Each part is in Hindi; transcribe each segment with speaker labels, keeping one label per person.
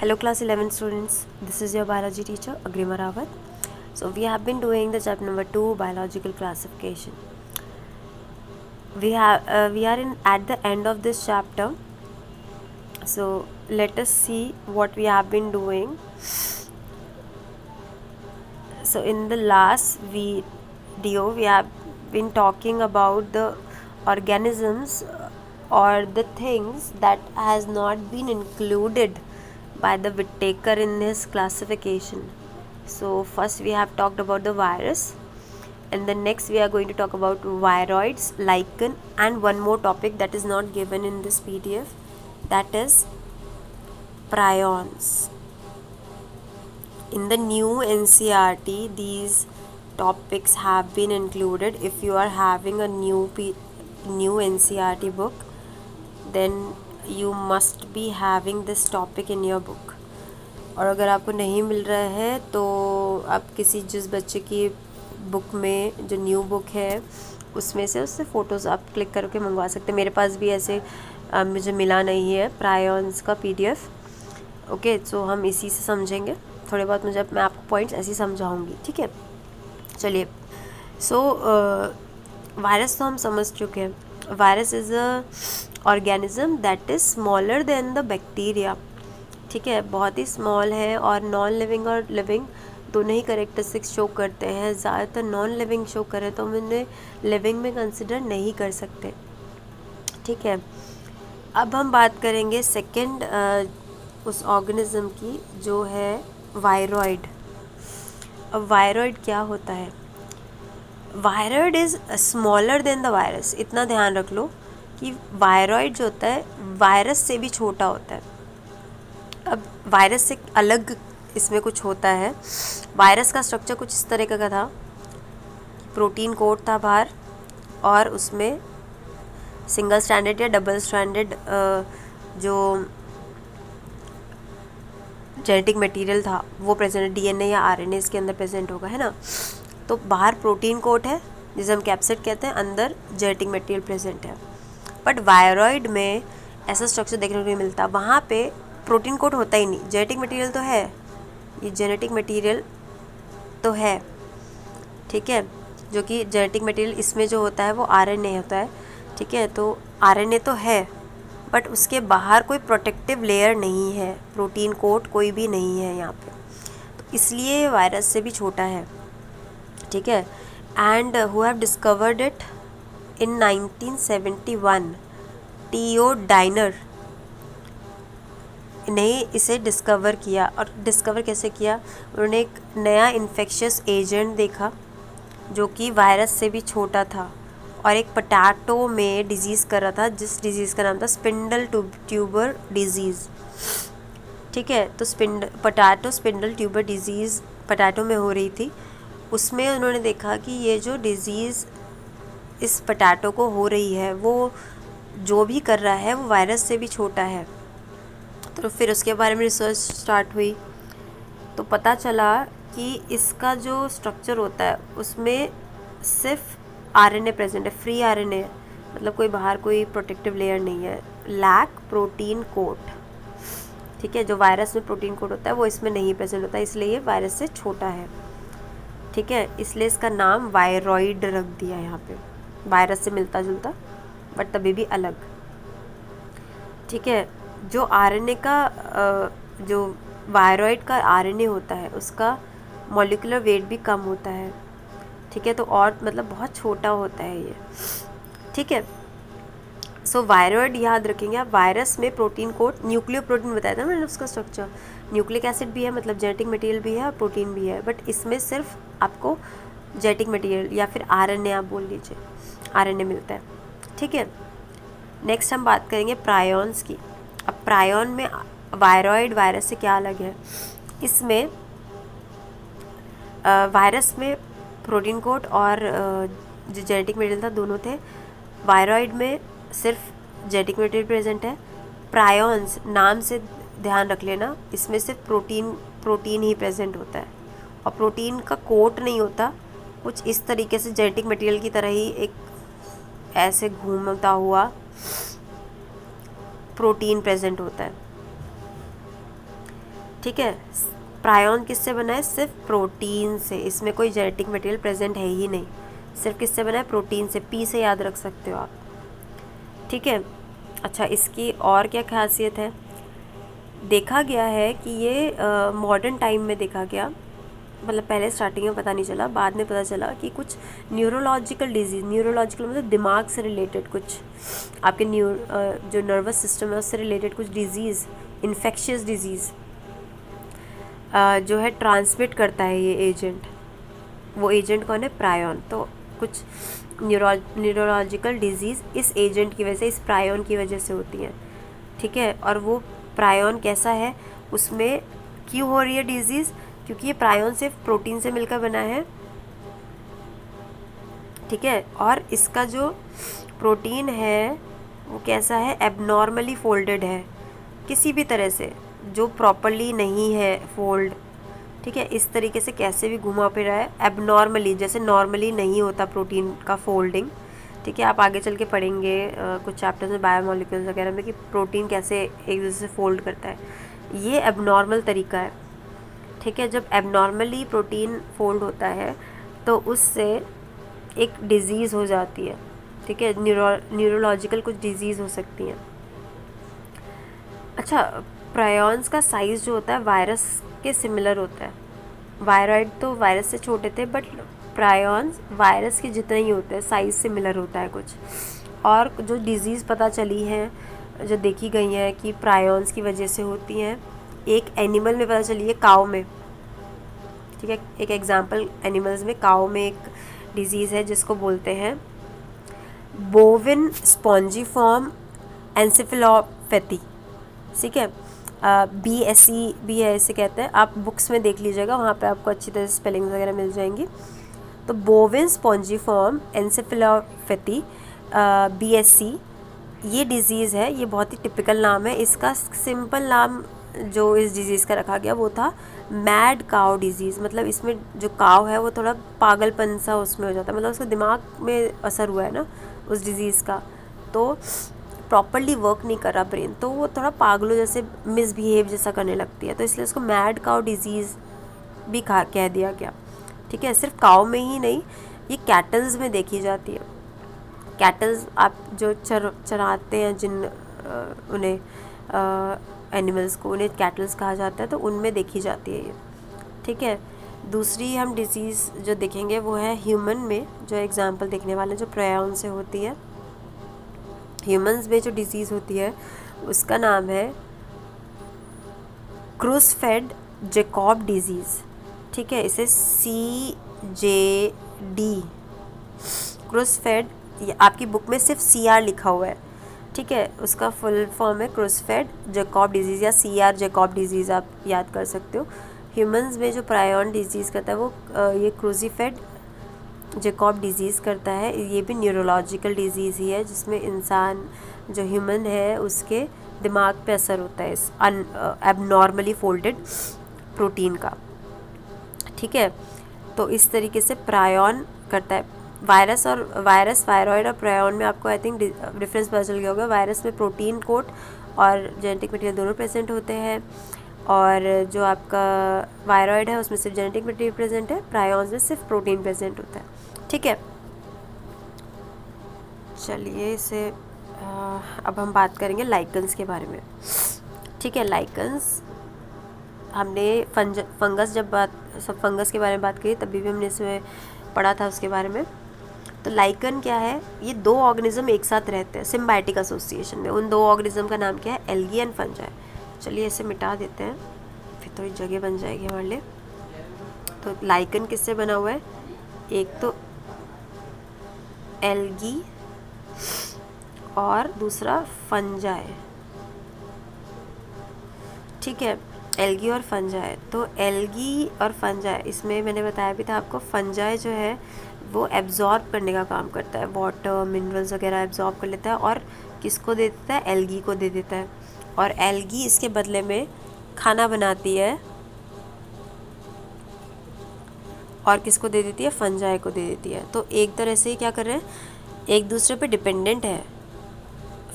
Speaker 1: Hello class 11 students, this is your biology teacher Agrima Rawat. So we have been doing the chapter number 2 biological classification. We are in at the end of this chapter. So let us see what we have been doing. So in the last video we have been talking about the organisms or the things that has not been included by the Whittaker in his classification. So first we have talked about the virus, and then next we are going to talk about viroids, lichen, and one more topic that is not given in this PDF, that is prions. In the new NCERT, these topics have been included. If you are having a new NCERT book, then you must be having this topic in your book. और अगर आपको नहीं मिल रहा है तो आप किसी जिस बच्चे की बुक में जो न्यू बुक है उसमें से उससे फ़ोटोज़ आप क्लिक करके मंगवा सकते हैं. मेरे पास भी ऐसे मुझे मिला नहीं है प्रायॉन्स का PDF. ओके, सो हम इसी से समझेंगे थोड़े बहुत. मैं आपको पॉइंट्स ऐसे ही समझाऊंगी, ठीक है. चलिए, सो वायरस तो हम समझ चुके हैं. Virus is a organism that is smaller than the bacteria. ठीक है, बहुत ही स्मॉल है और नॉन लिविंग और लिविंग दोनों ही करेक्टरिस्टिक्स शो करते हैं. ज़्यादातर नॉन लिविंग शो करें तो हम इन्हें लिविंग में कंसिडर नहीं कर सकते. ठीक है, अब हम बात करेंगे सेकंड उस ऑर्गेनिज्म की जो है वायरॉइड. अब वायरॉइड क्या होता है? Viroid is smaller than the virus. इतना ध्यान रख लो कि वायरॉइड जो होता है वायरस से भी छोटा होता है. अब वायरस से अलग इसमें कुछ होता है. वायरस का स्ट्रक्चर कुछ इस तरह का था. प्रोटीन कोट था बाहर और उसमें सिंगल स्ट्रैंडेड या डबल स्ट्रैंडेड जो जेनेटिक मटेरियल था वो प्रेजेंट, DNA या RNA इसके अंदर प्रेजेंट होगा, है ना. तो बाहर प्रोटीन कोट है जिसे हम कैप्सिड कहते हैं, अंदर जेनेटिक मटेरियल प्रेजेंट है. बट वायरॉइड में ऐसा स्ट्रक्चर देखने को नहीं मिलता. वहाँ पे प्रोटीन कोट होता ही नहीं. जेनेटिक मटेरियल तो है, ये जेनेटिक मटेरियल तो है, ठीक है, जो कि जेनेटिक मटेरियल इसमें जो होता है वो RNA होता है. ठीक है, तो RNA तो है बट उसके बाहर कोई प्रोटेक्टिव लेयर नहीं है, प्रोटीन कोट कोई भी नहीं है यहाँ पे. तो इसलिए वायरस से भी छोटा है. ठीक है, and who have discovered it in 1971, T.O. Dinar ने इसे डिस्कवर किया. और डिस्कवर कैसे किया? उन्होंने एक नया इन्फेक्शियस एजेंट देखा जो कि वायरस से भी छोटा था और एक पोटैटो में डिजीज़ कर रहा था, जिस डिजीज़ का नाम था स्पिंडल ट्यूबर डिजीज़. ठीक है, तो स्पिंडल ट्यूबर डिजीज़ पोटैटो में हो रही थी. उसमें उन्होंने देखा कि ये जो डिज़ीज़ इस पोटैटो को हो रही है वो जो भी कर रहा है वो वायरस से भी छोटा है. तो फिर उसके बारे में रिसर्च स्टार्ट हुई तो पता चला कि इसका जो स्ट्रक्चर होता है उसमें सिर्फ RNA प्रेजेंट है, फ्री RNA, मतलब कोई बाहर कोई प्रोटेक्टिव लेयर नहीं है. Lack protein coat. ठीक है, जो वायरस में प्रोटीन कोट होता है वो इसमें नहीं प्रेजेंट होता है, इसलिए ये वायरस से छोटा है. ठीक है, इसलिए इसका नाम वायरॉइड रख दिया यहाँ पे. वायरस से मिलता जुलता बट तभी भी अलग. ठीक है, जो RNA का जो वायरॉइड का RNA होता है उसका मॉलिक्यूलर वेट भी कम होता है. ठीक है, तो और मतलब बहुत छोटा होता है ये. ठीक है, सो वायरॉइड याद रखेंगे आप. वायरस में प्रोटीन कोट, न्यूक्लियो प्रोटीन बताया था मैंने उसका स्ट्रक्चर. न्यूक्लिक एसिड भी है, मतलब जेनेटिक मटेरियल भी है और प्रोटीन भी है. बट इसमें सिर्फ आपको जेनेटिक मटेरियल या फिर RNA आप बोल लीजिए, RNA मिलता है. ठीक है, नेक्स्ट हम बात करेंगे प्रायॉन्स की. अब प्रायॉन में वायरॉइड वायरस से क्या अलग है? इसमें वायरस में प्रोटीन कोट और जो जेनेटिक मटेरियल था दोनों थे. वायरॉइड में सिर्फ जेनेटिक मटेरियल प्रेजेंट है. प्रायॉन्स नाम से ध्यान रख लेना, इसमें सिर्फ प्रोटीन ही प्रेजेंट होता है और प्रोटीन का कोट नहीं होता. कुछ इस तरीके से जेनेटिक मटेरियल की तरह ही एक ऐसे घूमता हुआ प्रोटीन प्रेजेंट होता है. ठीक है। प्रायोन किससे बना है? सिर्फ प्रोटीन से, इसमें कोई जेनेटिक मटेरियल प्रेजेंट है ही नहीं। सिर्फ किससे बना है? प्रोटीन से। पी से याद रख सकते हो आप, ठीक है। अच्छा, इसकी और क्या खासियत है? देखा गया है कि ये मॉडर्न टाइम में देखा गया, मतलब पहले स्टार्टिंग में पता नहीं चला, बाद में पता चला कि कुछ न्यूरोलॉजिकल डिजीज़, न्यूरोलॉजिकल मतलब दिमाग से रिलेटेड कुछ, आपके जो नर्वस सिस्टम है उससे रिलेटेड कुछ डिजीज़, इन्फेक्शियस डिजीज़ जो है ट्रांसमिट करता है ये एजेंट। वो एजेंट कौन है? प्रायोन। तो कुछ न्यूरोलॉजिकल डिजीज़ इस एजेंट की वजह से, इस प्रायोन की वजह से होती हैं, ठीक है। और वो प्रायोन कैसा है, उसमें क्यों हो रही है डिजीज़? क्योंकि ये प्रायोन सिर्फ प्रोटीन से मिलकर बना है, ठीक है। और इसका जो प्रोटीन है वो कैसा है? एबनॉर्मली फोल्डेड है, किसी भी तरह से जो प्रॉपरली नहीं है फोल्ड, ठीक है। इस तरीके से कैसे भी घुमा फिरा है एबनॉर्मली, जैसे नॉर्मली नहीं होता प्रोटीन का फोल्डिंग, ठीक है। आप आगे चल के पढ़ेंगे कुछ चैप्टर्स में बायोमोलिक्यूल्स वगैरह में कि प्रोटीन कैसे एक दूसरे से फोल्ड करता है। ये एबनॉर्मल तरीका है, ठीक है। जब एबनॉर्मली प्रोटीन फोल्ड होता है तो उससे एक डिजीज़ हो जाती है, ठीक है। न्यूरोलॉजिकल कुछ डिजीज़ हो सकती हैं। अच्छा, प्रायोन्स का साइज़ जो होता है वायरस के सिमिलर होता है। वायरॉइड तो वायरस से छोटे थे, बट प्रायोन्स वायरस के जितने ही होते हैं, साइज़ सिमिलर होता है कुछ। और जो डिजीज़ पता चली हैं, जो देखी गई हैं कि प्रायोन्स की वजह से होती हैं, एक एनिमल में पता चली है, काऊ में, ठीक है। एक एग्जांपल एनिमल्स में, काऊ में एक डिजीज़ है जिसको बोलते हैं बोविन स्पॉन्जीफॉर्म एन्सेफेलोपैथी, ठीक है। BSE भी है, इसे कहते हैं। आप बुक्स में देख लीजिएगा, वहाँ पे आपको अच्छी तरह से स्पेलिंग्स वगैरह मिल जाएंगी। तो बोविन स्पॉन्जीफॉर्म एन्सेफेलोपैथी, BSE, ये डिज़ीज़ है। ये बहुत ही टिपिकल नाम है। इसका सिंपल नाम जो इस डिज़ीज़ का रखा गया वो था मैड काउ डिज़ीज़। मतलब इसमें जो काव है वो थोड़ा पागलपन सा उसमें हो जाता है, मतलब उसके दिमाग में असर हुआ है ना उस डिज़ीज़ का, तो प्रॉपरली वर्क नहीं कर रहा ब्रेन, तो वो थोड़ा पागलों जैसे मिसबिहेव जैसा करने लगती है, तो इसलिए उसको मैड काउ डिज़ीज़ भी कह दिया गया, ठीक है। सिर्फ काउ में ही नहीं, ये कैटल्स में देखी जाती है। कैटल्स आप जो चराते हैं, जिन उन्हें एनिमल्स को, उन्हें कैटल्स कहा जाता है, तो उनमें देखी जाती है ये, ठीक है। दूसरी हम डिजीज़ जो देखेंगे वो है ह्यूमन में, जो एग्जांपल देखने वाले जो प्रायोन से होती है। ह्यूमंस में जो डिजीज़ होती है उसका नाम है क्रूसफेड जैकब डिजीज़, ठीक है। इसे CJD, क्रूसफेड, आपकी बुक में सिर्फ CR लिखा हुआ है, ठीक है। उसका फुल फॉर्म है क्रूसफेड जैकब डिजीज़, या CR जैकब डिजीज़ आप याद कर सकते हो। ह्यूमंस में जो प्रायोन डिजीज़ करता है वो ये क्रूसीफेड जैकब डिज़ीज़ करता है। ये भी न्यूरोलॉजिकल डिज़ीज़ ही है, जिसमें इंसान जो ह्यूमन है उसके दिमाग पे असर होता है इस एबनॉर्मली फोल्डेड प्रोटीन का, ठीक है। तो इस तरीके से प्रायोन करता है। वायरॉइड और प्रायोन में आपको आई थिंक डिफरेंस पता चल गया होगा। वायरस में प्रोटीन कोट और जेनेटिक मटेरियल दोनों प्रेजेंट होते हैं, और जो आपका वायरॉइड है उसमें सिर्फ जेनेटिक मटेरियल प्रेजेंट है, प्रायोन्स में सिर्फ प्रोटीन प्रेजेंट होता है, ठीक है। चलिए इसे अब हम बात करेंगे लाइकन्स के बारे में, ठीक है। लाइकन्स, हमने फंगस फंगस के बारे में बात करी, तभी भी हमने इसमें पढ़ा था उसके बारे में। तो लाइकन क्या है? ये दो ऑर्गेनिज्म एक साथ रहते हैं सिम्बायोटिक एसोसिएशन में। उन दो ऑर्गेनिज्म का नाम क्या है? Algae and fungi. चलिए इसे मिटा देते हैं, फिर थोड़ी जगह बन जाएगी हमारे लिए। तो लाइकन किससे बना हुआ है? एक तो एल्गी और दूसरा फंजाई, ठीक है। एल्गी और फंजाई, तो एल्गी और फंजाई, इसमें मैंने बताया भी था आपको, फंजाई जो है वो एब्जॉर्ब करने का काम करता है, वाटर मिनरल्स वगैरह एब्जॉर्ब कर लेता है और किसको दे देता है? एल्गी को दे देता है। और एल्गी इसके बदले में खाना बनाती है और किसको दे देती है? फंजाई को दे देती है। तो एक तरह से क्या कर रहे हैं? एक दूसरे पे डिपेंडेंट है।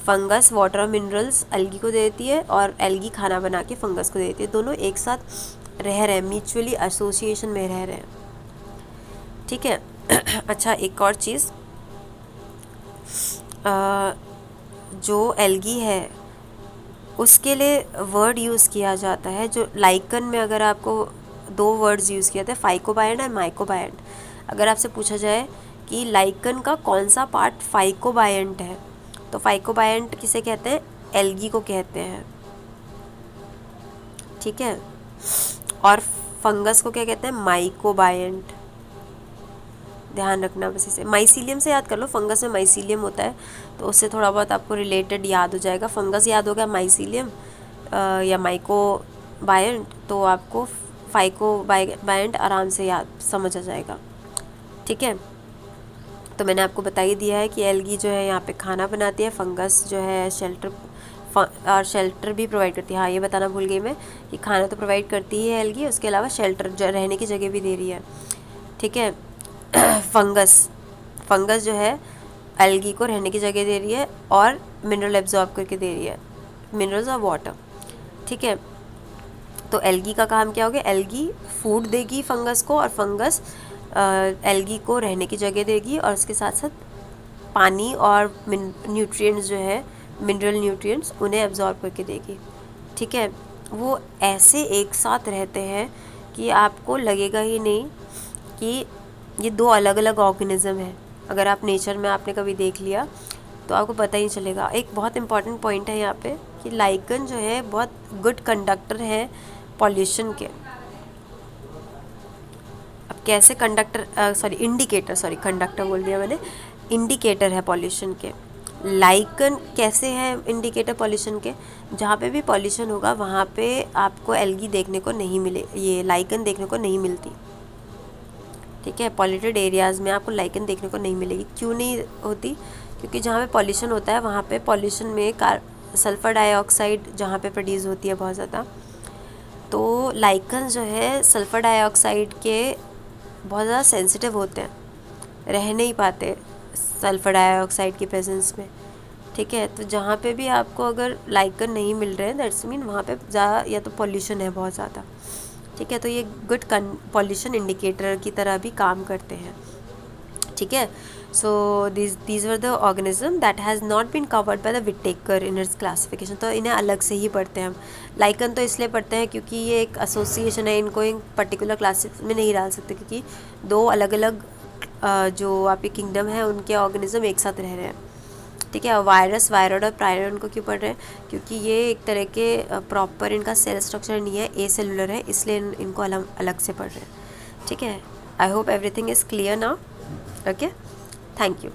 Speaker 1: फंगस वाटर और मिनरल्स एल्गी को देती है और एल्गी खाना बना के फंगस को देती है। दोनों एक साथ रह रहे हैं, म्यूचुअली एसोसिएशन में रह रहे हैं, ठीक है। अच्छा, एक और चीज़, जो एल्गी है उसके लिए वर्ड यूज़ किया जाता है, जो लाइकन में अगर आपको 2 वर्ड्स यूज़ किया जाता है, फाइकोबायंट और माइकोबायंट। अगर आपसे पूछा जाए कि लाइकन का कौन सा पार्ट फाइकोबायंट है, तो फाइकोबायंट किसे कहते हैं? एल्गी को कहते हैं, ठीक है। और फंगस को क्या कहते हैं? माइकोबायंट। ध्यान रखना बस इसे, माइसीलियम से याद कर लो, फंगस में माइसीलियम होता है तो उससे थोड़ा बहुत आपको रिलेटेड याद हो जाएगा। फंगस याद हो गया, माइसीलियम या माइकोबायंट तो आपको फाइकोबायंट आराम से याद समझ आ जाएगा, ठीक है। तो मैंने आपको बता ही दिया है कि एल्गी जो है यहाँ पे खाना बनाती है, फंगस जो है शेल्टर और शेल्टर भी प्रोवाइड करती है। हाँ, ये बताना भूल गई मैं कि खाना तो प्रोवाइड करती ही है एल्गी, उसके अलावा शेल्टर रहने की जगह भी दे रही है, ठीक है। फंगस जो है एल्गी को रहने की जगह दे रही है और मिनरल एब्जॉर्ब करके दे रही है, मिनरल्स और वाटर, ठीक है। तो एल्गी का काम क्या हो गया? एल्गी फूड देगी फंगस को और फंगस एल्गी को रहने की जगह देगी और उसके साथ साथ पानी और न्यूट्रिएंट्स जो है, मिनरल न्यूट्रिएंट्स, उन्हें एब्जॉर्ब करके देगी, ठीक है। वो ऐसे एक साथ रहते हैं कि आपको लगेगा ही नहीं कि ये 2 अलग अलग ऑर्गेनिज्म हैं। अगर आप नेचर में आपने कभी देख लिया तो आपको पता ही चलेगा। एक बहुत इंपॉर्टेंट पॉइंट है यहाँ पे कि लाइकन जो है बहुत गुड कंडक्टर है पॉल्यूशन के। अब कैसे कंडक्टर बोल दिया मैंने, इंडिकेटर है पॉल्यूशन के। लाइकन कैसे है इंडिकेटर पॉल्यूशन के? जहाँ पे भी पॉल्यूशन होगा वहाँ पे आपको एल्गी देखने को नहीं मिले, ये लाइकन देखने को नहीं मिलती, ठीक है। पॉल्यूटेड एरियाज़ में आपको लाइकन देखने को नहीं मिलेगी। क्यों नहीं होती? क्योंकि जहाँ पे पॉल्यूशन होता है वहाँ पे पॉल्यूशन में सल्फ़र डाइऑक्साइड जहाँ पे प्रोड्यूस होती है बहुत ज़्यादा, तो लाइकन जो है सल्फ़र डाइऑक्साइड के बहुत ज़्यादा सेंसिटिव होते हैं, रह नहीं पाते सल्फ़र डाइऑक्साइड की प्रेजेंस में, ठीक है। तो जहाँ पे भी आपको अगर लाइकन नहीं मिल रहे हैं दैट्स मीन वहाँ पे ज़्यादा या तो पॉल्यूशन है बहुत ज़्यादा, ठीक है। तो ये गुड पॉल्यूशन इंडिकेटर की तरह भी काम करते हैं, ठीक है। So these were the organism that has not been covered by the Whittaker in its classification. तो इन्हें अलग से ही पढ़ते हैं हम। लाइकन तो इसलिए पढ़ते हैं क्योंकि ये एक एसोसिएशन है, इनको एक पर्टिकुलर क्लासिफ में नहीं डाल सकते क्योंकि 2 अलग अलग जो आपके किंगडम है उनके ऑर्गेनिज्म एक साथ रह रहे हैं, ठीक है। वायरस, वायरॉइड और प्रायरॉइड को क्यों पढ़ रहे हैं? क्योंकि ये एक तरह के प्रॉपर इनका सेल स्ट्रक्चर नहीं है, ए सेलुलर है, इसलिए इनको अलग से पढ़ रहे हैं, ठीक है। I hope everything is clear now, okay, thank you.